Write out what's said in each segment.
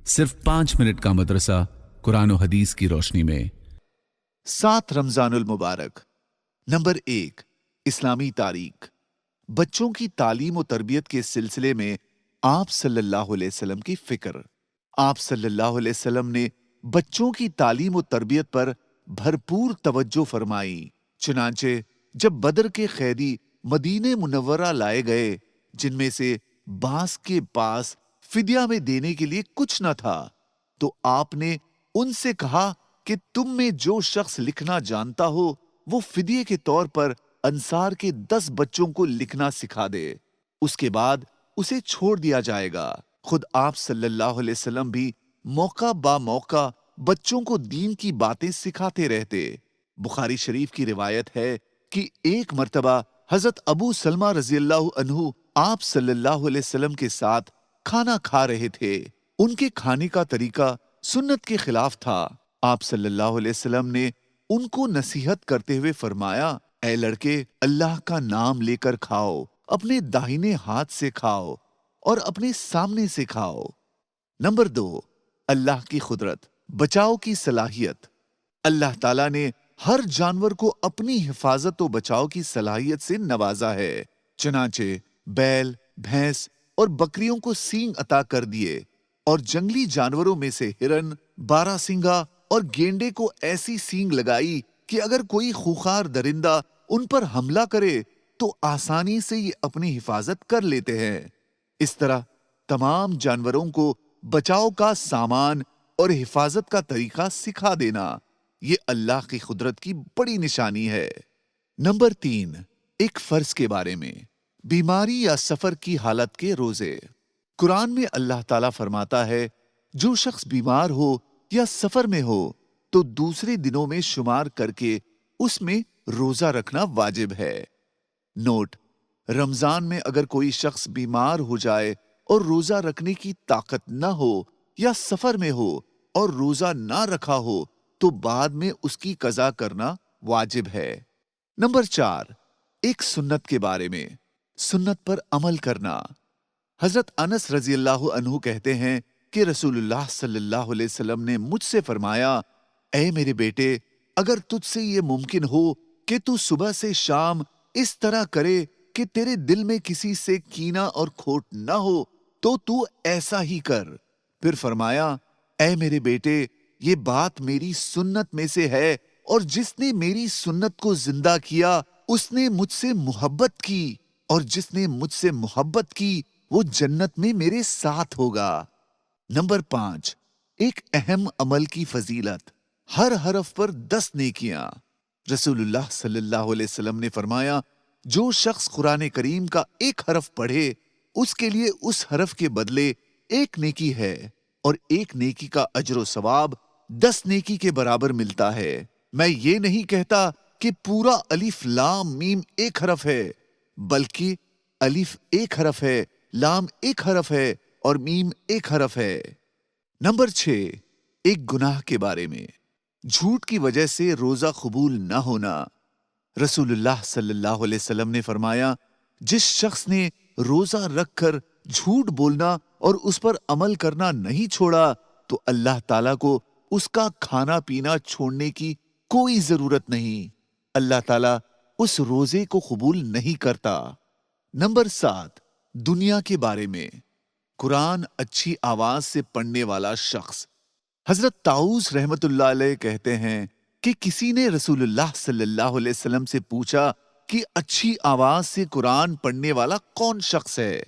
صرف 5 منٹ کا مدرسہ قرآن و حدیث کی روشنی میں۔ 7 رمضان المبارک۔ نمبر 1، اسلامی تاریخ۔ بچوں کی تعلیم و تربیت کے سلسلے میں آپ صلی اللہ علیہ وسلم کی فکر۔ آپ صلی اللہ علیہ وسلم نے بچوں کی تعلیم و تربیت پر بھرپور توجہ فرمائی۔ چنانچہ جب بدر کے قیدی مدینہ منورہ لائے گئے، جن میں سے بعض کے پاس فدیہ میں دینے کے لیے کچھ نہ تھا، تو آپ نے ان سے کہا کہ تم میں جو شخص لکھنا جانتا ہو وہ فدیے کے طور پر انصار کے 10 بچوں کو لکھنا سکھا دے، اس کے بعد اسے چھوڑ دیا جائے گا۔ خود آپ صلی اللہ علیہ وسلم بھی موقع با موقع بچوں کو دین کی باتیں سکھاتے رہتے۔ بخاری شریف کی روایت ہے کہ ایک مرتبہ حضرت ابو سلمہ رضی اللہ عنہ آپ صلی اللہ علیہ وسلم کے ساتھ کھانا کھا رہے تھے۔ ان کے کھانے کا طریقہ سنت کے خلاف تھا۔ آپ صلی اللہ علیہ وسلم نے ان کو نصیحت کرتے ہوئے فرمایا، اے لڑکے، اللہ کا نام لے کر کھاؤ، اپنے داہنے ہاتھ سے کھاؤ اور اپنے سامنے سے کھاؤ۔ نمبر 2، اللہ کی قدرت، بچاؤ کی صلاحیت۔ اللہ تعالیٰ نے ہر جانور کو اپنی حفاظت و بچاؤ کی صلاحیت سے نوازا ہے۔ چنانچہ بیل، بھینس اور بکریوں کو سینگ عطا کر دیے، اور جنگلی جانوروں میں سے ہرن، باراسنگا اور گینڈے کو ایسی سینگ لگائی کہ اگر کوئی خوخار درندہ ان پر حملہ کرے تو آسانی سے یہ اپنی حفاظت کر لیتے ہیں۔ اس طرح تمام جانوروں کو بچاؤ کا سامان اور حفاظت کا طریقہ سکھا دینا، یہ اللہ کی قدرت کی بڑی نشانی ہے۔ نمبر 3، ایک فرض کے بارے میں، بیماری یا سفر کی حالت کے روزے۔ قرآن میں اللہ تعالیٰ فرماتا ہے، جو شخص بیمار ہو یا سفر میں ہو تو دوسرے دنوں میں شمار کر کے اس میں روزہ رکھنا واجب ہے۔ نوٹ: رمضان میں اگر کوئی شخص بیمار ہو جائے اور روزہ رکھنے کی طاقت نہ ہو یا سفر میں ہو اور روزہ نہ رکھا ہو تو بعد میں اس کی قضا کرنا واجب ہے۔ نمبر 4، ایک سنت کے بارے میں، سنت پر عمل کرنا۔ حضرت انس رضی اللہ عنہ کہتے ہیں کہ رسول اللہ صلی اللہ علیہ وسلم نے مجھ سے فرمایا، اے میرے بیٹے، اگر تجھ سے یہ ممکن ہو کہ تو صبح سے شام اس طرح کرے کہ تیرے دل میں کسی سے کینہ اور کھوٹ نہ ہو تو ایسا ہی کر۔ پھر فرمایا، اے میرے بیٹے، یہ بات میری سنت میں سے ہے، اور جس نے میری سنت کو زندہ کیا اس نے مجھ سے محبت کی، اور جس نے مجھ سے محبت کی وہ جنت میں میرے ساتھ ہوگا۔ نمبر 5، ایک اہم عمل کی فضیلت، ہر حرف پر 10 نیکیاں۔ رسول اللہ صلی اللہ علیہ وسلم نے فرمایا، جو شخص قرآن کریم کا ایک حرف پڑھے اس کے لیے اس حرف کے بدلے 1 نیکی ہے، اور 1 نیکی کا اجر و ثواب 10 نیکی کے برابر ملتا ہے۔ میں یہ نہیں کہتا کہ پورا الف لام میم 1 حرف ہے، بلکہ الف 1 حرف ہے، لام 1 حرف ہے اور میم 1 حرف ہے۔ نمبر 6، ایک گناہ کے بارے میں، جھوٹ کی وجہ سے روزہ قبول نہ ہونا۔ رسول اللہ صلی اللہ علیہ وسلم نے فرمایا، جس شخص نے روزہ رکھ کر جھوٹ بولنا اور اس پر عمل کرنا نہیں چھوڑا تو اللہ تعالیٰ کو اس کا کھانا پینا چھوڑنے کی کوئی ضرورت نہیں، اللہ تعالیٰ اس روزے کو قبول نہیں کرتا۔ نمبر 7، دنیا کے بارے میں، قرآن اچھی آواز سے پڑھنے والا شخص۔ حضرت طاؤس رحمت اللہ علیہ کہتے ہیں کہ کسی نے رسول اللہ صلی اللہ علیہ وسلم سے پوچھا کہ اچھی آواز سے قرآن پڑھنے والا کون شخص ہے؟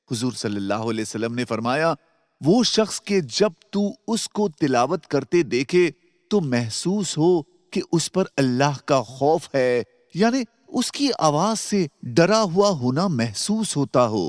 حضور صلی اللہ علیہ وسلم نے فرمایا، وہ شخص کہ جب تو اس کو تلاوت کرتے دیکھے تو محسوس ہو کہ اس پر اللہ کا خوف ہے، یعنی اس کی آواز سے ڈرا ہوا ہونا محسوس ہوتا ہو۔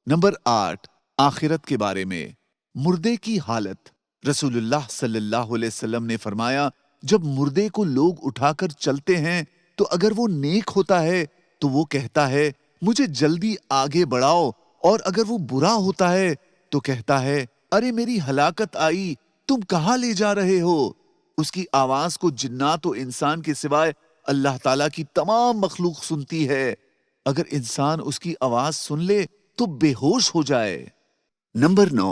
نمبر 8، آخرت کے بارے میں، مردے کی حالت۔ رسول اللہ صلی اللہ علیہ وسلم نے فرمایا، جب مردے کو لوگ اٹھا کر چلتے ہیں تو اگر وہ نیک ہوتا ہے تو وہ کہتا ہے مجھے جلدی آگے بڑھاؤ، اور اگر وہ برا ہوتا ہے تو کہتا ہے ارے میری ہلاکت آئی، تم کہاں لے جا رہے ہو؟ اس کی آواز کو جنات و انسان کے سوائے اللہ تعالیٰ کی تمام مخلوق سنتی ہے۔ اگر انسان اس کی آواز سن لے تو بے ہوش ہو جائے۔ نمبر 9،